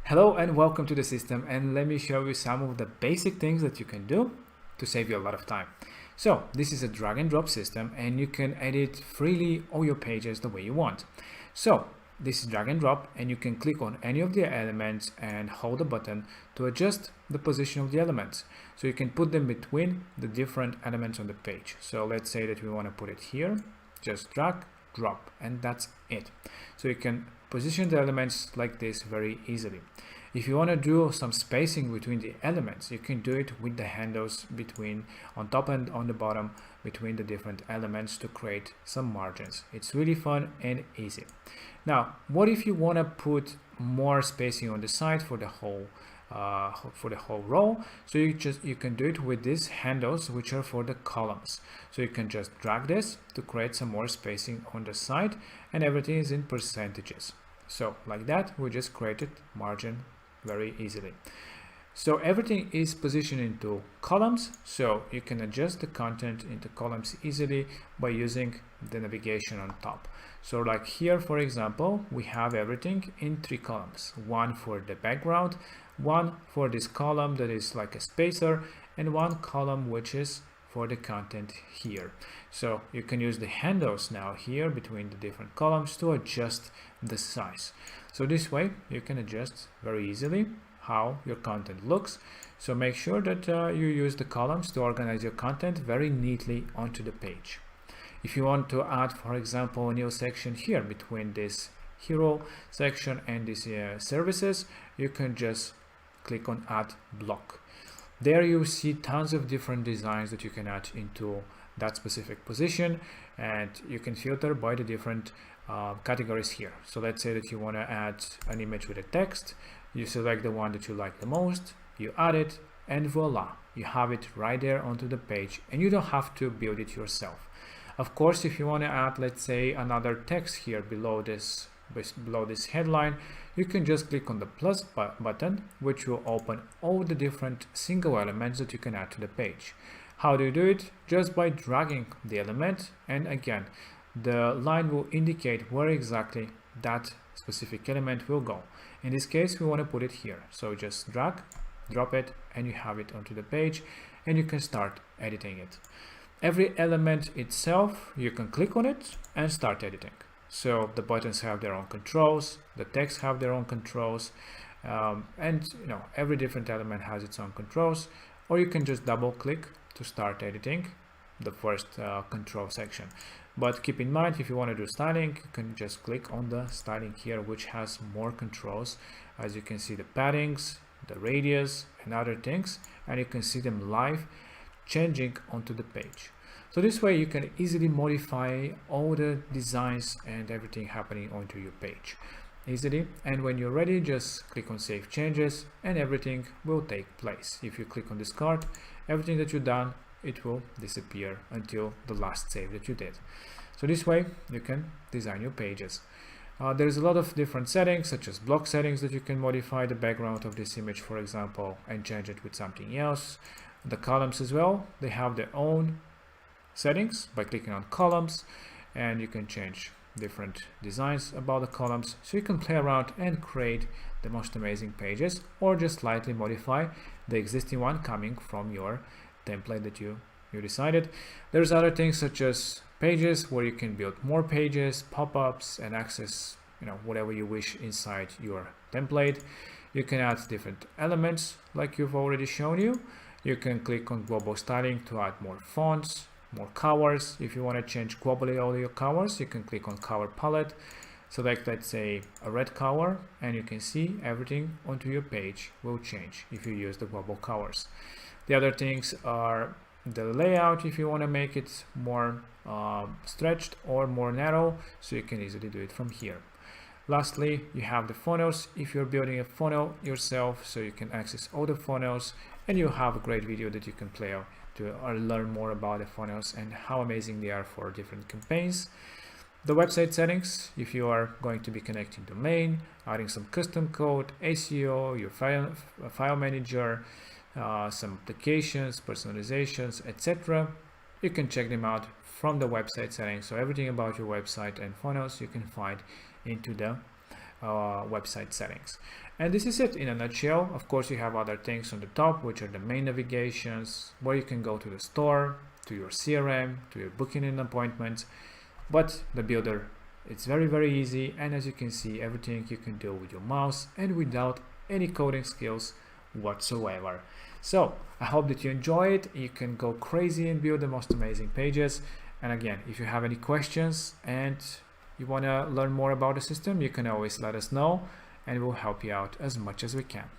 Hello and welcome to the system, and let me show you some of the basic things that you can do to save you a lot of time. So this is a drag and drop system and you can edit freely all your pages the way you want. So this is drag and drop and you can click on any of the elements and hold the button to adjust the position of the elements. So you can put them between the different elements on the page. So let's say that we want to put it here, just drag, drop, and that's it. So you can position the elements like this very easily. If you want to do some spacing between the elements, you can do it with the handles between on top and on the bottom between the different elements to create some margins. It's really fun and easy. Now, what if you want to put more spacing on the side for the whole row? So you can do it with these handles, which are for the columns. So you can just drag this to create some more spacing on the side, and everything is in percentages. So like that, we just created margin very easily. So everything is positioned into columns, so you can adjust the content into columns easily by using the navigation on top. So like here, for example, we have everything in 3 columns, one for the background, one for this column that is like a spacer, and one column which is for the content here. So you can use the handles now here between the different columns to adjust the size. So this way you can adjust very easily how your content looks. So make sure that you use the columns to organize your content very neatly onto the page. If you want to add, for example, a new section here between this hero section and this services, you can just click on add block. There you see tons of different designs that you can add into that specific position, and you can filter by the different categories here. So let's say that you want to add an image with a text. You select the one that you like the most, you add it, and voila, you have it right there onto the page, and you don't have to build it yourself. Of course, if you want to add, let's say, another text here below this headline, you can just click on the plus button, which will open all the different single elements that you can add to the page. How do you do it? Just by dragging the element, and again, the line will indicate where exactly that specific element will go. In this case, we want to put it here. So just drag, drop it, and you have it onto the page, and you can start editing it. Every element itself, you can click on it and start editing. So the buttons have their own controls, the text have their own controls, and every different element has its own controls. Or you can just double click to start editing the first control section. But keep in mind, if you want to do styling, you can just click on the styling here, which has more controls. As you can see, the paddings, the radius, and other things, and you can see them live changing onto the page. So this way you can easily modify all the designs and everything happening onto your page easily. And when you're ready, just click on save changes and everything will take place. If you click on discard, everything that you've done, it will disappear until the last save that you did. So this way you can design your pages. There's a lot of different settings, such as block settings, that you can modify the background of this image, for example, and change it with something else. The columns as well, they have their own settings by clicking on columns, and you can change different designs about the columns, so you can play around and create the most amazing pages, or just slightly modify the existing one coming from your template that you decided. There's other things such as pages, where you can build more pages, pop-ups, and access whatever you wish inside your template. You can add different elements like you've already shown you. You can click on global styling to add more fonts, more colors. If you want to change globally all your colors, you can click on color palette, select, let's say, a red color, and you can see everything onto your page will change if you use the global colors. The other things are the layout, if you want to make it more stretched or more narrow, so you can easily do it from here. Lastly, you have the funnels. If you're building a funnel yourself, so you can access all the funnels, and you have a great video that you can play out to learn more about the funnels and how amazing they are for different campaigns. The website settings, if you are going to be connecting domain, adding some custom code, SEO, your file manager, some applications, personalizations, etc. You can check them out from the website settings. So everything about your website and funnels you can find into the website settings. And this is it in a nutshell. Of course, you have other things on the top, which are the main navigations, where you can go to the store, to your CRM, to your booking and appointments. But the builder, it's very, very easy. And as you can see, everything you can do with your mouse and without any coding skills whatsoever. So I hope that you enjoy it. You can go crazy and build the most amazing pages. And again, if you have any questions and you want to learn more about the system, you can always let us know and we'll help you out as much as we can.